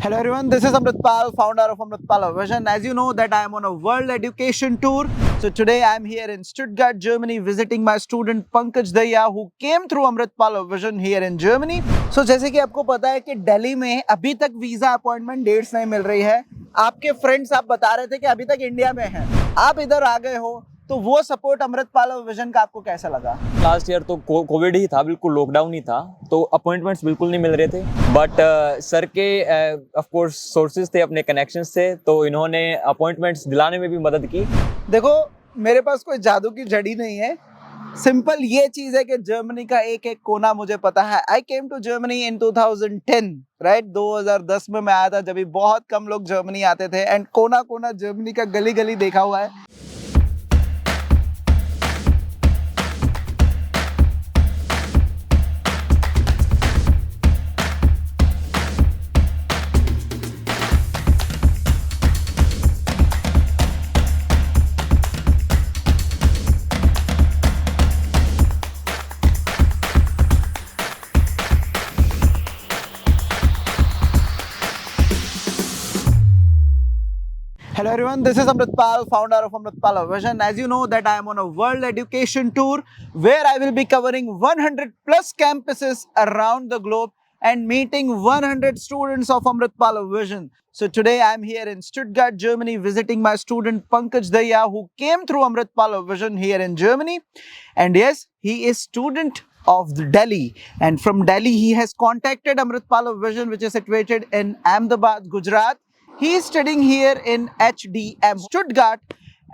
Hello everyone, this is Amritpal, founder of Amritpal Vision. As you know that I am on a world education tour. So today I am here in Stuttgart, Germany, visiting my student Pankaj Daya who came through Amritpal Vision here in Germany. So जैसे कि आपको पता है कि दिल्ली में अभी तक visa appointment dates नहीं मिल रही है। आपके फ्रेंड्स आप बता रहे थे कि अभी तक इंडिया में हैं। आप इधर आ गए हो तो वो सपोर्ट अमृतपाल विजन का आपको कैसा लगा? लास्ट ईयर तो कोविड ही था, बिल्कुल लॉकडाउन ही था, तो अपॉइंटमेंट्स बिल्कुल नहीं मिल रहे थे। बट सर के ऑफ कोर्स सोर्सेज थे, अपने कनेक्शंस थे, तो इन्होंने अपॉइंटमेंट्स दिलाने में भी मदद की। देखो, मेरे पास कोई जादू की जड़ी नहीं है। सिंपल ये चीज है कि जर्मनी का एक एक कोना मुझे पता है। I came to Germany in 2010, right? 2010 में मैं आया था, जब भी बहुत कम लोग जर्मनी आते थे, एंड कोना कोना जर्मनी का गली गली देखा हुआ है। Hello everyone, this is Amritpal, founder of Amritpal Vision. As you know that I am on a world education tour where I will be covering 100 plus campuses around the globe and meeting 100 students of Amritpal Vision. So today I am here in Stuttgart, Germany, visiting my student Pankaj Daya who came through Amritpal Vision here in Germany. And yes, he is student of Delhi, and from Delhi he has contacted Amritpal Vision, which is situated in Ahmedabad, Gujarat. He is studying here in HDM Stuttgart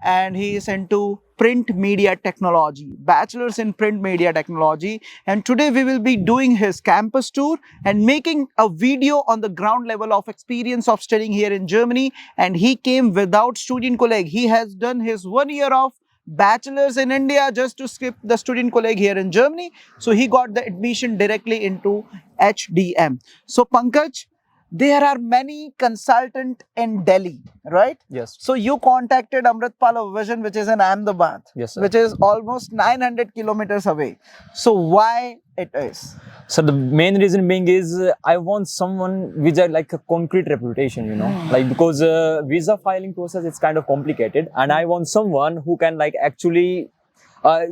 and he is into print media technology, bachelor's in print media technology. And today we will be doing his campus tour and making a video on the ground level of experience of studying here in Germany. And he came without student colleague. He has done his 1 year of bachelor's in India just to skip the student colleague here in Germany. So he got the admission directly into HDM. So Pankaj, there are many consultants in Delhi, right? Yes. So you contacted Amritpal Vision, which is in Ahmedabad, Yes, sir. which is almost 900 kilometers away. So why it is? So the main reason being is I want someone with like a concrete reputation, like because visa filing process is kind of complicated, and I want someone who can like actually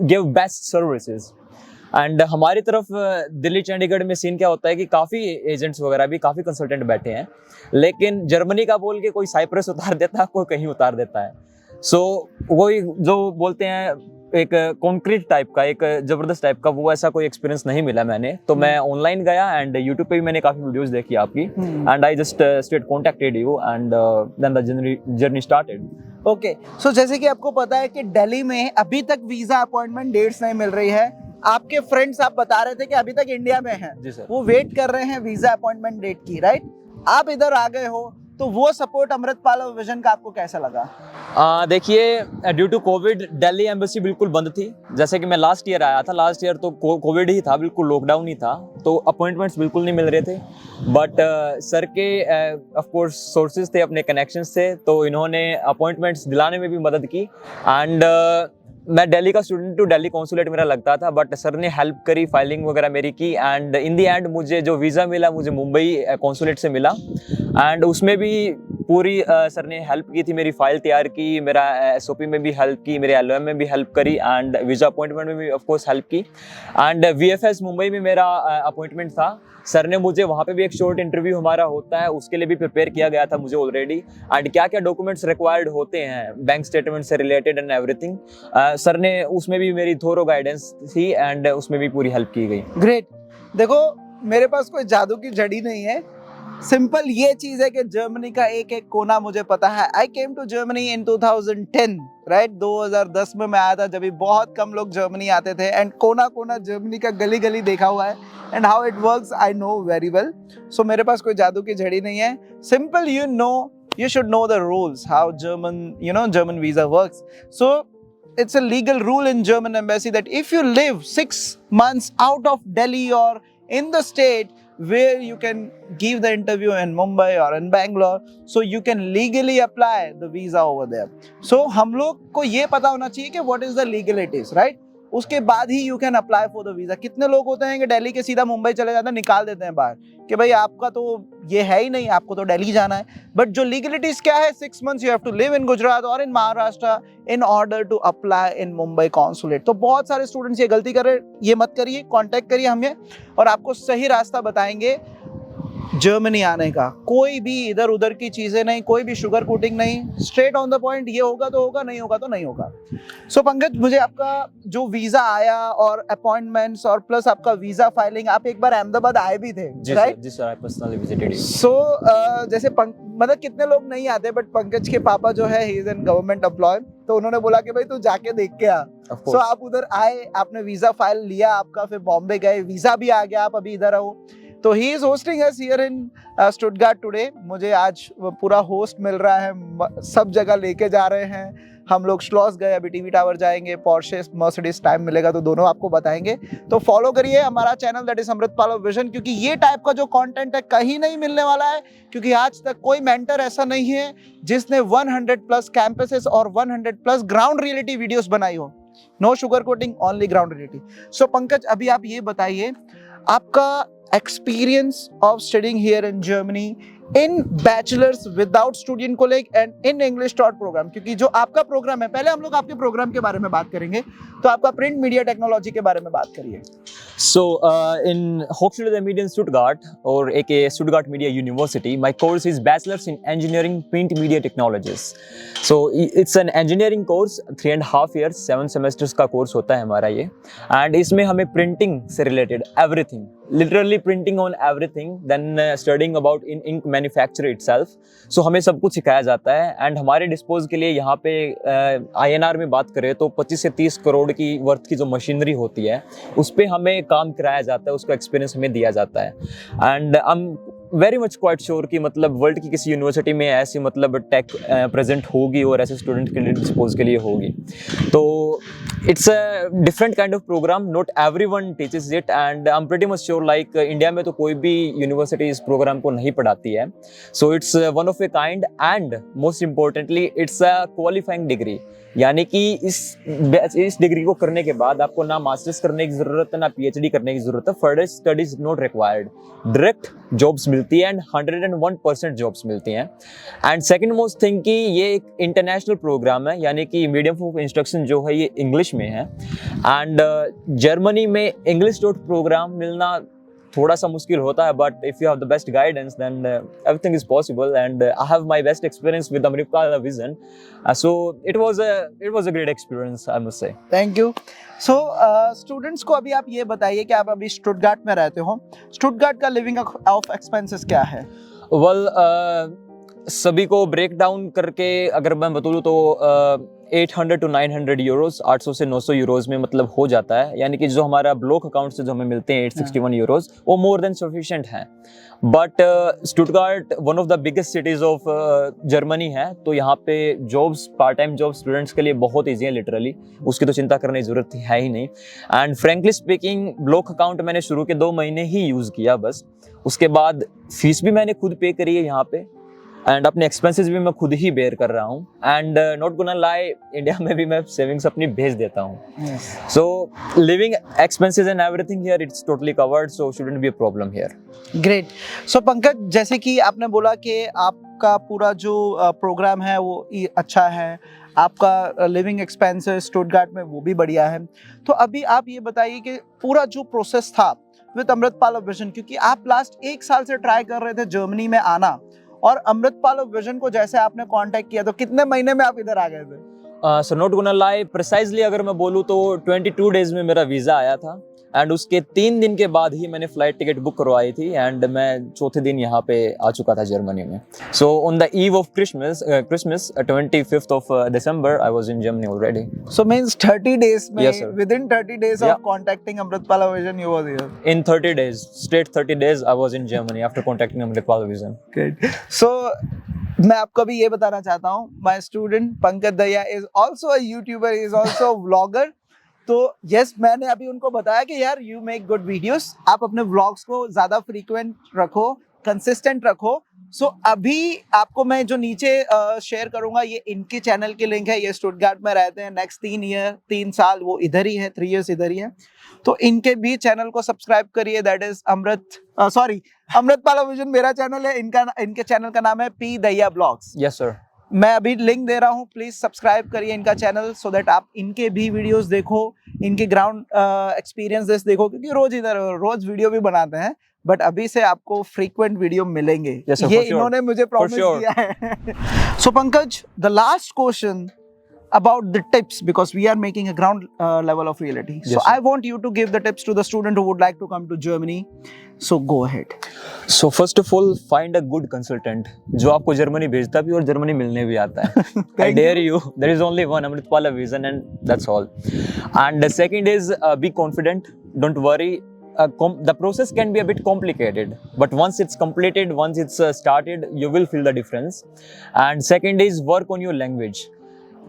give best services. And हमारी तरफ दिल्ली चंडीगढ़ में scene क्या होता है कि काफ़ी agents वगैरह भी, काफ़ी कंसल्टेंट बैठे हैं, लेकिन जर्मनी का बोल के कोई साइप्रस उतार देता है, कोई कहीं उतार देता है। सो वही जो बोलते हैं एक कॉन्क्रीट टाइप का, एक ज़बरदस्त टाइप का, वो ऐसा कोई एक्सपीरियंस नहीं मिला मैंने। तो मैं ऑनलाइन गया एंड यूट्यूब पे भी मैंने काफ़ी वीडियोज़ देखी आपकी, and I just straight contacted you and then the journey started. Okay, so जैसे कि आपको पता है कि दिल्ली में अभी तक वीजा अपॉइंटमेंट डेट्स नहीं मिल रही है। आपके फ्रेंड्स आप बता रहे थे कि अभी तक इंडिया में हैं। जी सर। वो वेट कर रहे हैं वीजा अपॉइंटमेंट डेट की, राइट? आप इधर आ गए हो तो वो सपोर्ट अमृतपाल विजन का आपको कैसा लगा? देखिए, due to COVID Delhi embassy बिल्कुल बंद थी। जैसे कि मैं लास्ट ईयर आया था, लास्ट ईयर तो कोविड ही था, बिल्कुल लॉकडाउन ही था, तो अपॉइंटमेंट्स बिल्कुल नहीं मिल रहे थे। बट सर के ऑफ कोर्स सोर्सेज थे, अपने कनेक्शंस थे, तो इन्होंने अपॉइंटमेंट्स दिलाने में भी मदद की। एंड मैं दिल्ली का स्टूडेंट हूँ, दिल्ली कॉन्सुलेट मेरा लगता था, बट सर ने हेल्प करी, फाइलिंग वगैरह मेरी की, एंड इन दी एंड मुझे जो वीज़ा मिला मुझे मुंबई कॉन्सुलेट से मिला, एंड उसमें भी पूरी सर ने हेल्प की थी, मेरी फाइल तैयार की, मेरा SOP में भी हेल्प की, मेरे LOM में भी हेल्प करी, एंड वीज़ा अपॉइंटमेंट में भी ऑफ कोर्स हेल्प की। एंड VFS मुंबई में मेरा अपॉइंटमेंट था। सर ने मुझे वहाँ पे भी एक शॉर्ट इंटरव्यू हमारा होता है, उसके लिए भी प्रिपेयर किया गया था मुझे ऑलरेडी, एंड क्या क्या डॉक्यूमेंट्स रिक्वायर्ड होते हैं बैंक स्टेटमेंट से रिलेटेड एंड एवरीथिंग, सर ने उसमें भी मेरी थोरो गाइडेंस थी, एंड उसमें भी पूरी हेल्प की गई। ग्रेट। देखो, मेरे पास कोई जादू की जड़ी नहीं है। सिंपल ये चीज है कि जर्मनी का एक एक कोना मुझे पता है। I came to Germany in 2010, right? 2010 में मैं आया था, जब भी बहुत कम लोग जर्मनी आते थे, एंड कोना कोना जर्मनी का गली गली देखा हुआ है, and how it works I know very well. So मेरे पास कोई जादू की जड़ी नहीं है। Simple you should know the rules, how German visa works. So it's a legal rule in German embassy that if you live 6 months out of Delhi or in the state where you can give the interview in Mumbai or in Bangalore, so you can legally apply the visa over there. So हम लोग को ये पता होना चाहिए कि what is the legalities, right? उसके बाद ही you can apply for the visa. कितने लोग होते हैं कि दिल्ली के सीधा मुंबई चले जाते हैं, निकाल देते हैं बाहर कि भाई आपका तो ये है ही नहीं, आपको तो दिल्ली जाना है। बट जो लीगलिटीज क्या है, 6 months you have to live in Gujarat और in Maharashtra in order to apply in Mumbai consulate. तो बहुत सारे स्टूडेंट्स ये गलती कर रहे हैं, ये मत करिए, कॉन्टेक्ट करिए हमें और आपको सही रास्ता बताएंगे जर्मनी आने का। कोई भी इधर उधर की चीजें नहीं, कोई भी शुगर कोटिंग नहीं, स्ट्रेट ऑन द पॉइंट, ये होगा तो होगा, नहीं होगा तो नहीं होगा। सो पंकज, मुझे आपका जो वीजा आया और अपॉइंटमेंट्स और प्लस आपका वीजा फाइलिंग, आप एक बार अहमदाबाद आए भी थे, राइट? जी sir, I personally visited you. So जैसे मतलब कितने लोग नहीं आते, बट पंकज के पापा जो है, he is an government employ, तो उन्होंने बोला कि भाई तू जाके देख के आ। सो आप उधर आए, आपने वीजा फाइल लिया आपका, फिर बॉम्बे गए, वीजा भी आ गया, आप अभी इधर हो। तो he is hosting us here in Stuttgart today. मुझे आज पूरा होस्ट मिल रहा है, सब जगह लेके जा रहे हैं हम लोग। श्लॉस गए, अभी टीवी टावर जाएंगे, पोर्शे मर्सिडीज, टाइम मिलेगा तो दोनों आपको बताएंगे। तो फॉलो करिए हमारा channel, that is Amritpal vision, क्योंकि ये टाइप का जो कंटेंट है कहीं नहीं मिलने वाला है, क्योंकि आज तक कोई मेंटर ऐसा नहीं है जिसने 100+ कैंपसेस और 100+ ग्राउंड रियलिटी वीडियोस बनाई हो। No sugar coating, only ground reality. So Pankaj, अभी आप ये बताइए आपका experience of studying here in Germany in bachelors without student college and in English taught program, क्योंकि जो आपका प्रोग्राम है, पहले हम लोग आपके प्रोग्राम के बारे में बात करेंगे, तो आपका प्रिंट मीडिया टेक्नोलॉजी के बारे में बात करिए। So, in Hochschule der Medien Stuttgart, or aka Stuttgart Media University, my course is Bachelor's in Engineering Print Media Technologies. So, it's an engineering course, 3.5 years, 7 semesters का course होता है हमारा ये, and इसमें हमें printing से related everything, literally printing on everything, then studying about in ink manufacture itself. So, हमें सब कुछ सिखाया जाता है, and हमारे dispose के लिए यहाँ पे INR में बात करें तो 25 से 30 करोड़ की वर्थ की जो मशीनरी होती है, उस पर हमें काम कराया जाता है, उसका एक्सपीरियंस हमें दिया जाता है। And I am very much quite sure कि मतलब वर्ल्ड की किसी यूनिवर्सिटी में ऐसी मतलब टेक प्रेजेंट होगी और ऐसे स्टूडेंट के लिए डिस्पोज के लिए होगी। तो it's a different kind of program, not everyone teaches it, and I am pretty much sure like India में तो कोई भी यूनिवर्सिटी इस प्रोग्राम को नहीं पढ़ाती है। So it's one of a kind, and most importantly it's a qualifying degree, यानी कि इस डिग्री को करने के बाद आपको ना मास्टर्स करने की जरूरत है, ना पीएचडी करने की जरूरत है, further studies not required, direct jobs मिलती है, एंड 101% जॉब्स मिलती हैं। एंड सेकंड मोस्ट थिंग कि ये एक इंटरनेशनल प्रोग्राम है, यानी कि मीडियम ऑफ इंस्ट्रक्शन जो है ये इंग्लिश में है, एंड जर्मनी में इंग्लिश डॉट प्रोग्राम मिलना थोड़ा सा मुश्किल होता है, but if you have the best guidance then everything is possible, and I have my best experience with Amritpal vision, so it was a great experience, I must say. Thank you. सो students को अभी आप ये बताइए कि आप अभी Stuttgart में रहते हो, स्टुटगार्ट का लिविंग ऑफ एक्सपेंसेस क्या है? वेल, सभी को ब्रेक डाउन करके अगर मैं बताऊँ तो 800 to 900 यूरोस, 800 से 900 यूरोस में मतलब हो जाता है, यानी कि जो हमारा ब्लॉक अकाउंट से जो हमें मिलते हैं 861 यूरोस, वो मोर देन सफिशिएंट हैं। But Stuttgart one of the biggest cities of Germany है, तो यहाँ पे jobs, part time job students के लिए बहुत ईजी है, लिटरली उसकी तो चिंता करने की जरूरत है ही नहीं। And frankly speaking, block account मैंने शुरू के 2 महीने ही यूज़ किया बस, उसके बाद फीस भी मैंने खुद पे करी है यहाँ पे, एंड अपने एक्सपेंसेस भी मैं खुद ही बेयर कर रहा हूँ, and not gonna lie, India में भी मैं सेविंग्स अपनी भेज देता हूँ। So living expenses and everything here it's totally covered, so shouldn't be a problem here. Great. So Pankaj, जैसे कि आपने बोला कि आपका पूरा जो प्रोग्राम है वो अच्छा है, आपका लिविंग एक्सपेंसेस स्टुटगार्ट में वो भी बढ़िया है, तो अभी आप ये बताइए कि पूरा जो प्रोसेस था विद अमृतपाल विजन, क्योंकि आप लास्ट 1 साल से ट्राई कर रहे थे जर्मनी में आना, और अमृतपाल विजन को जैसे आपने कांटेक्ट किया, तो कितने महीने में आप इधर आ गए थे? So not gonna lie, precisely अगर मैं बोलूँ तो 22 डेज में मेरा वीज़ा आया था, एंड उसके 3 दिन के बाद ही मैंने फ्लाइट टिकट बुक करवाई थी, एंड मैं चौथे दिन यहाँ पे आ चुका था जर्मनी में। So on the eve of Christmas 25th of December I was in Germany already. So means 30 days में, Yes, sir. within 30 days Yeah. of contacting Amritpal Vision you was here. In 30 days, straight 30 days I was in Germany after contacting Amritpal Vision. Great. So मैं आपको भी ये बताना चाहता हूँ, my student Pankaj Dahiya is also a YouTuber, is also a vlogger. तो yes, मैंने अभी उनको बताया कि यार यू मेक गुड वीडियोस, आप अपने व्लॉग्स को ज़्यादा फ्रीक्वेंट रखो, कंसिस्टेंट रखो, सो अभी आपको मैं जो नीचे शेयर करूंगा ये इनके चैनल की लिंक है। ये स्टुटगार्ट में रहते हैं, नेक्स्ट 3 साल वो इधर ही है, 3 इयर्स इधर ही है। तो इनके भी चैनल को सब्सक्राइब करिए, दैट इज अमृतपाल विजन मेरा चैनल है, इनके चैनल का नाम है P Dahiya blogs. Yes sir. मैं अभी लिंक दे रहा हूँ, प्लीज सब्सक्राइब करिए इनका चैनल सो दैट आप इनके भी वीडियोस देखो, इनके ग्राउंड एक्सपीरियंसेस देखो, क्योंकि रोज वीडियो भी बनाते हैं, बट अभी से आपको फ्रीक्वेंट वीडियो मिलेंगे। Yes, sir, ये for sure. इन्होंने मुझे प्रॉमिस sure. किया है। So Pankaj, the last question about the tips, because we are making a ground level of reality. Yes, So sir. I want you to give the tips to the student who would like to come to Germany. So go ahead. So first of all, find a good consultant जो आपको Germany भेजता भी और Germany मिलने भी आता है। I dare you. There is only one Amritpal Vision and that's all. And the second is be confident. Don't worry. The process can be a bit complicated, but once it's completed, once it's started, you will feel the difference. And second is work on your language.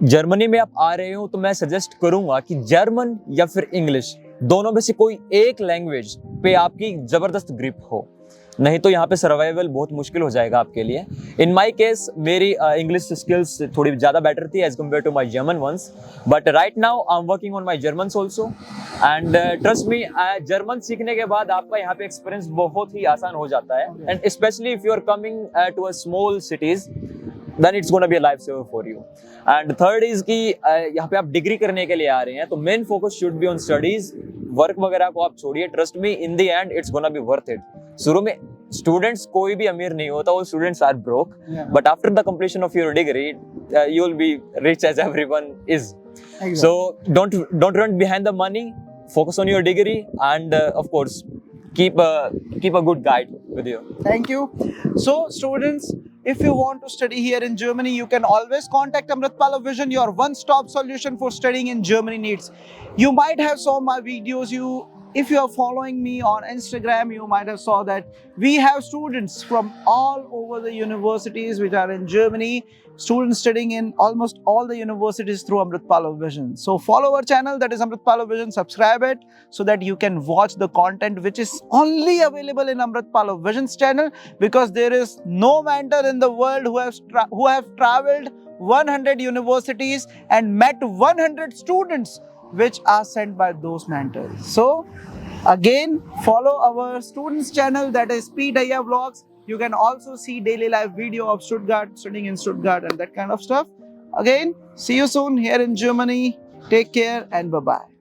Germany में आप आ रहे हो तो मैं suggest करूंगा कि German या फिर इंग्लिश दोनों में से कोई एक लैंग्वेज पे आपकी जबरदस्त ग्रिप हो, नहीं तो यहाँ पे सर्वाइवल बहुत मुश्किल हो जाएगा आपके लिए। इन माई केस मेरी इंग्लिश स्किल्स थोड़ी ज़्यादा बेटर थी as compare to my German ones, but right now I am working on my German also and trust me, German सीखने के बाद आपका यहाँ पे एक्सपीरियंस बहुत ही आसान हो जाता है, and specially if you are coming to a small cities then it's going to be a lifesaver for you. And third is कि यहाँ पे आप डिग्री करने के लिए आ रहे हैं तो main focus should be on studies, work वगैरह को आप छोड़िए। Trust me, in the end it's gonna be worth it. शुरू में स्टूडेंट्स कोई भी अमीर नहीं होता, वो students are broke, but after the completion of your degree you will be rich as everyone is. Exactly. So don't run behind the money, focus on your degree, and of course keep a good guide with you. Thank you. So students, if you want to study here in Germany, you can always contact Amritpal Vision, your one-stop solution for studying in Germany needs. You might have saw my videos. If you are following me on Instagram, you might have saw that we have students from all over the universities which are in Germany, students studying in almost all the universities through Amritpal Vision. So follow our channel, that is Amritpal Vision, subscribe it so that you can watch the content which is only available in Amritpal Vision's channel, because there is no mentor in the world who have traveled 100 universities and met 100 students which are sent by those mentors. So again, follow our students channel, that is P Daya Vlogs. You can also see daily life video of Stuttgart, studying in Stuttgart and that kind of stuff. Again, see you soon here in Germany. Take care and bye-bye.